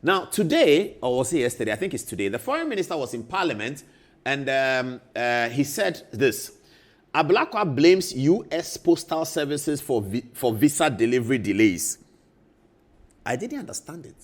Now, today, or was it yesterday? I think it's today. The foreign minister was in Parliament, and he said this. Ablakwa blames U.S. postal services for visa delivery delays. I didn't understand it.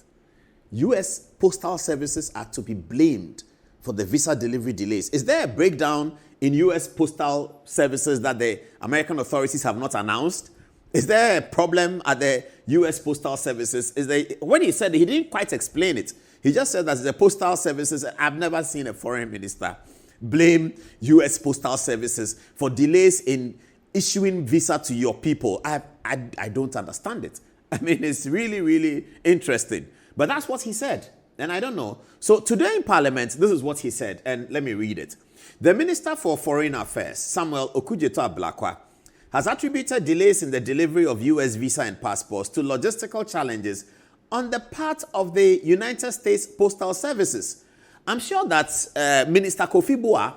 U.S. postal services are to be blamed for the visa delivery delays. Is there a breakdown in U.S. postal services that the American authorities have not announced? Is there a problem at the U.S. postal services? When he said it, he didn't quite explain it. He just said that the postal services, I've never seen a foreign minister blame U.S. postal services for delays in issuing visa to your people. I don't understand it. I mean, it's really, really interesting. But that's what he said. And I don't know. So today in Parliament, this is what he said. And let me read it. The Minister for Foreign Affairs, Sammy Okudzeto Ablakwa, has attributed delays in the delivery of U.S. visa and passports to logistical challenges on the part of the United States Postal Services. I'm sure that Minister Kofi Boah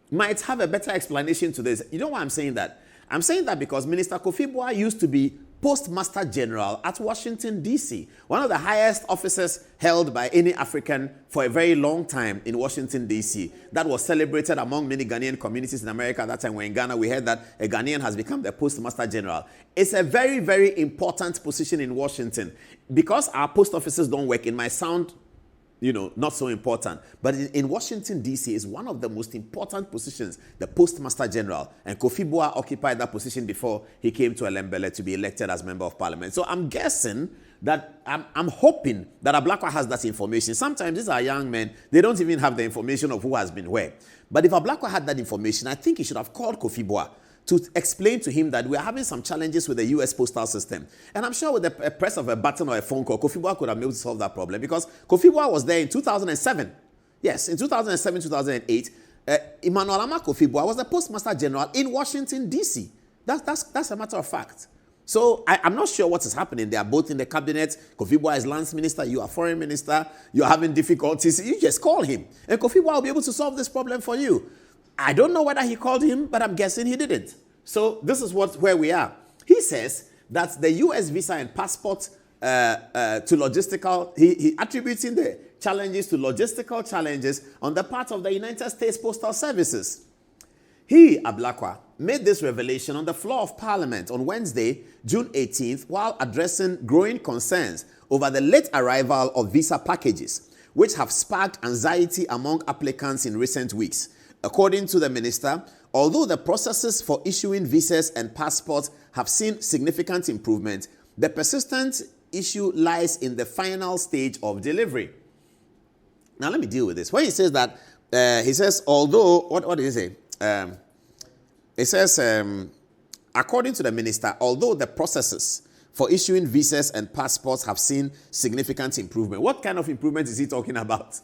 might have a better explanation to this. You know why I'm saying that? I'm saying that because Minister Kofi Boah used to be Postmaster General at Washington, D.C., one of the highest offices held by any African for a very long time in Washington, D.C. That was celebrated among many Ghanaian communities in America. At that time, we're in Ghana, we heard that a Ghanaian has become the Postmaster General. It's a very, very important position in Washington. Because our post offices don't work, it might sound not so important. But in Washington, D.C. is one of the most important positions, the Postmaster General. And Kofi Boah occupied that position before he came to Elembele to be elected as Member of Parliament. So I'm guessing that, I'm hoping that Ablakwa has that information. Sometimes these are young men, they don't even have the information of who has been where. But if Ablakwa had that information, I think he should have called Kofi Boah to explain to him that we are having some challenges with the U.S. postal system. And I'm sure with the press of a button or a phone call, Kofi Boah could have been able to solve that problem because Kofi Boah was there in 2007. Yes, in 2007, 2008, Emmanuel Ama Kofi Boah was the Postmaster General in Washington, D.C. That's a matter of fact. So I'm not sure what is happening. They are both in the cabinet. Kofi Boah is Lance Minister. You are Foreign Minister. You are having difficulties. You just call him. And Kofi Boah will be able to solve this problem for you. I don't know whether he called him, but I'm guessing he didn't. So this is where we are. He says that the U.S. visa and passport to logistical, he attributing the challenges to logistical challenges on the part of the United States Postal Services. He, Ablakwa, made this revelation on the floor of Parliament on Wednesday, June 18th, while addressing growing concerns over the late arrival of visa packages, which have sparked anxiety among applicants in recent weeks. According to the minister, although the processes for issuing visas and passports have seen significant improvement, the persistent issue lies in the final stage of delivery. Now, let me deal with this. When he says that, he says, although, what did he say? It says, according to the minister, although the processes for issuing visas and passports have seen significant improvement. What kind of improvement is he talking about?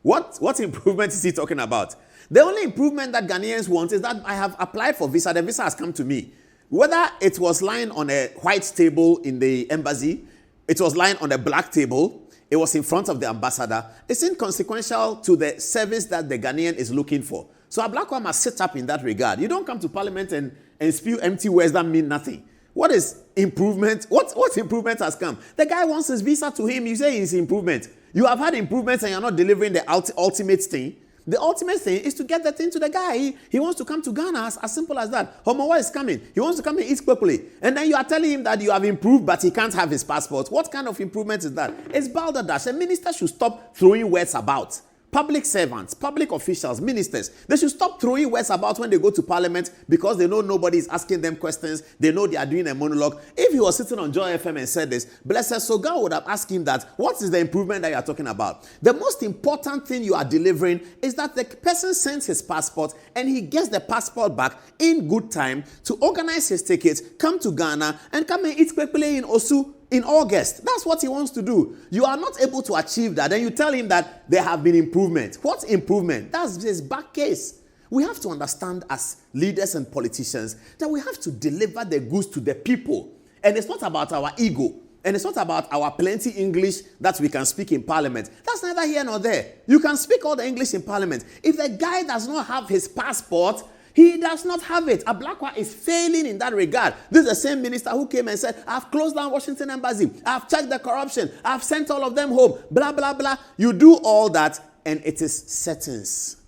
What improvement is he talking about? The only improvement that Ghanaians want is that I have applied for visa. The visa has come to me. Whether it was lying on a white table in the embassy, it was lying on a black table, it was in front of the ambassador, it's inconsequential to the service that the Ghanaian is looking for. So Ablakwa must sit up in that regard. You don't come to Parliament and spew empty words that mean nothing. What is improvement? What improvement has come? The guy wants his visa to him. You say it's improvement. You have had improvements and you're not delivering the ultimate thing. The ultimate thing is to get the thing to the guy. He wants to come to Ghana, as simple as that. Homowa is coming. He wants to come and eat quickly. And then you are telling him that you have improved, but he can't have his passport. What kind of improvement is that? It's balderdash. A minister should stop throwing words about. Public servants, public officials, ministers, they should stop throwing words about when they go to Parliament because they know nobody is asking them questions. They know they are doing a monologue. If he was sitting on Joy FM and said this, Blessed Soga would have asked him that, what is the improvement that you are talking about? The most important thing you are delivering is that the person sends his passport and he gets the passport back in good time to organize his tickets, come to Ghana and come and eat quickly in Osu in August. That's what he wants to do. You are not able to achieve that. Then you tell him that there have been improvements. What improvement? That's his back case. We have to understand as leaders and politicians that we have to deliver the goods to the people. And it's not about our ego. And it's not about our plenty English that we can speak in Parliament. That's neither here nor there. You can speak all the English in Parliament. If the guy does not have his passport, He does not have it. Ablakwa is failing in that regard. This is the same minister who came and said, I've closed down Washington Embassy. I've checked the corruption. I've sent all of them home. Blah, blah, blah. You do all that and it is settings.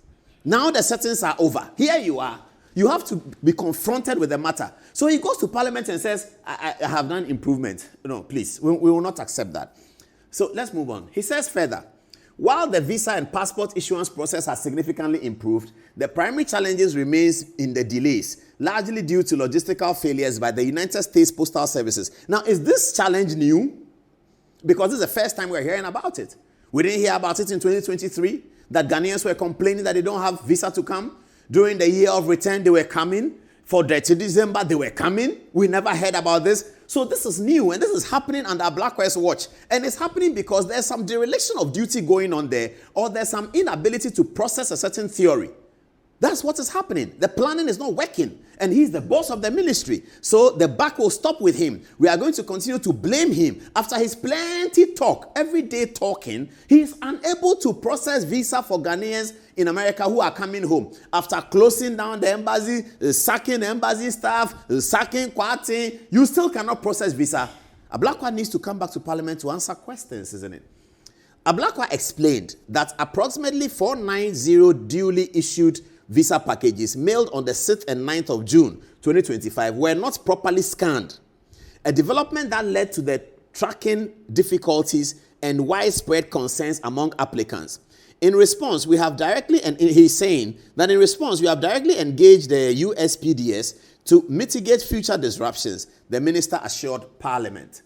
Now the settings are over. Here you are. You have to be confronted with the matter. So he goes to Parliament and says, I have done improvement. No, please, we will not accept that. So let's move on. He says further, while the visa and passport issuance process has significantly improved, the primary challenges remains in the delays, largely due to logistical failures by the United States Postal Services. Now, is this challenge new? Because this is the first time we're hearing about it. We didn't hear about it in 2023, that Ghanaians were complaining that they don't have visa to come. During the year of return, they were coming. For the December, they were coming. We never heard about this. So this is new, and this is happening under Ablakwa's watch. And it's happening because there's some dereliction of duty going on there, or there's some inability to process a certain theory. That's what is happening. The planning is not working, and he's the boss of the ministry. So the buck will stop with him. We are going to continue to blame him. After his plenty talk, everyday talking, he is unable to process visa for Ghanaians in America who are coming home. After closing down the embassy, sacking embassy staff, sacking quarantine, you still cannot process visa. Ablakwa needs to come back to Parliament to answer questions, isn't it? Ablakwa explained that approximately 490 duly issued visa packages mailed on the 6th and 9th of June 2025 were not properly scanned, a development that led to the tracking difficulties and widespread concerns among applicants. In response, we have directly, and he's saying that in response, we have directly engaged the USPDS to mitigate future disruptions, the minister assured Parliament.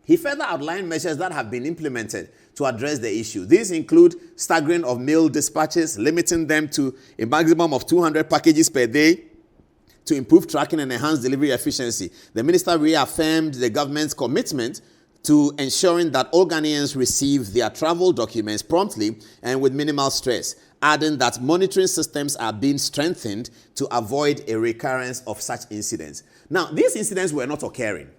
He further outlined measures that have been implemented to address the issue. These include staggering of mail dispatches, limiting them to a maximum of 200 packages per day to improve tracking and enhance delivery efficiency. The minister reaffirmed the government's commitment to ensuring that all Ghanaians receive their travel documents promptly and with minimal stress, adding that monitoring systems are being strengthened to avoid a recurrence of such incidents. Now, these incidents were not occurring.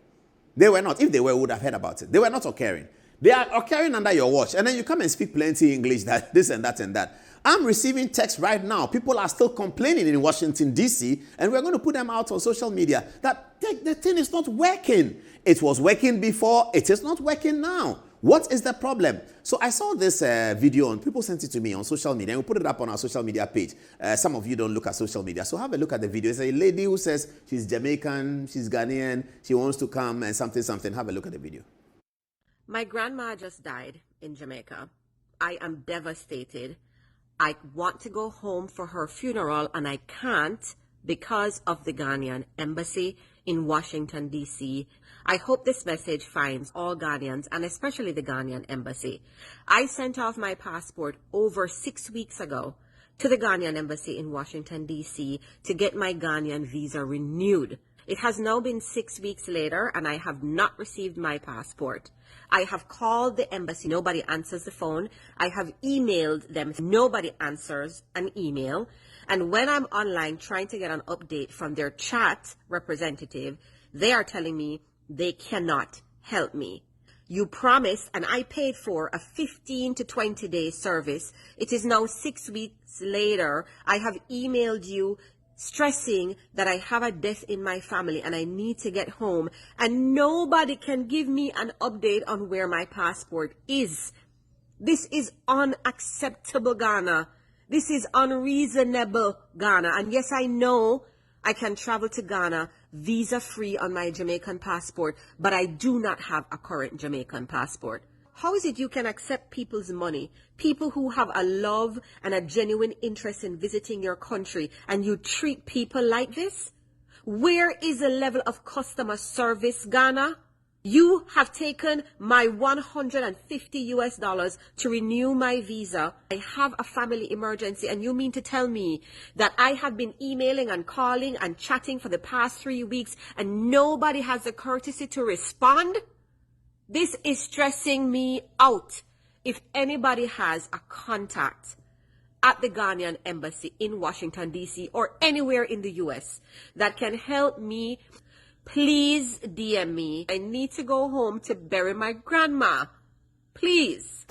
They were not. If they were, we would have heard about it. They were not occurring. They are occurring under your watch. And then you come and speak plenty English, that this and that and that. I'm receiving texts right now. People are still complaining in Washington, D.C., and we're going to put them out on social media that the thing is not working. It was working before. It is not working now. What is the problem? So I saw this video, and people sent it to me on social media, and we put it up on our social media page. Some of you don't look at social media, so have a look at the video. It's a lady who says she's Jamaican, she's Ghanaian, she wants to come and something. Have a look at the video. My grandma just died in Jamaica. I am devastated. I want to go home for her funeral, and I can't because of the Ghanaian embassy in Washington, D.C. I hope this message finds all Ghanaians, and especially the Ghanaian embassy. I sent off my passport over 6 weeks ago to the Ghanaian embassy in Washington, D.C. to get my Ghanaian visa renewed. It has now been 6 weeks later, and I have not received my passport. I have called the embassy. Nobody answers the phone. I have emailed them. Nobody answers an email. And when I'm online trying to get an update from their chat representative, they are telling me they cannot help me. You promised, and I paid for a 15 to 20 day service. It is now 6 weeks later. I have emailed you stressing that I have a death in my family and I need to get home, and nobody can give me an update on where my passport is. This is unacceptable, Ghana. This is unreasonable, Ghana. And yes, I know I can travel to Ghana visa-free on my Jamaican passport, but I do not have a current Jamaican passport. How is it you can accept people's money, people who have a love and a genuine interest in visiting your country, and you treat people like this? Where is the level of customer service, Ghana? You have taken my $150 to renew my visa. I have a family emergency, and you mean to tell me that I have been emailing and calling and chatting for the past 3 weeks and nobody has the courtesy to respond? This is stressing me out. If anybody has a contact at the Ghanaian embassy in Washington, D.C. or anywhere in the U.S. that can help me, please DM me. I need to go home to bury my grandma. Please.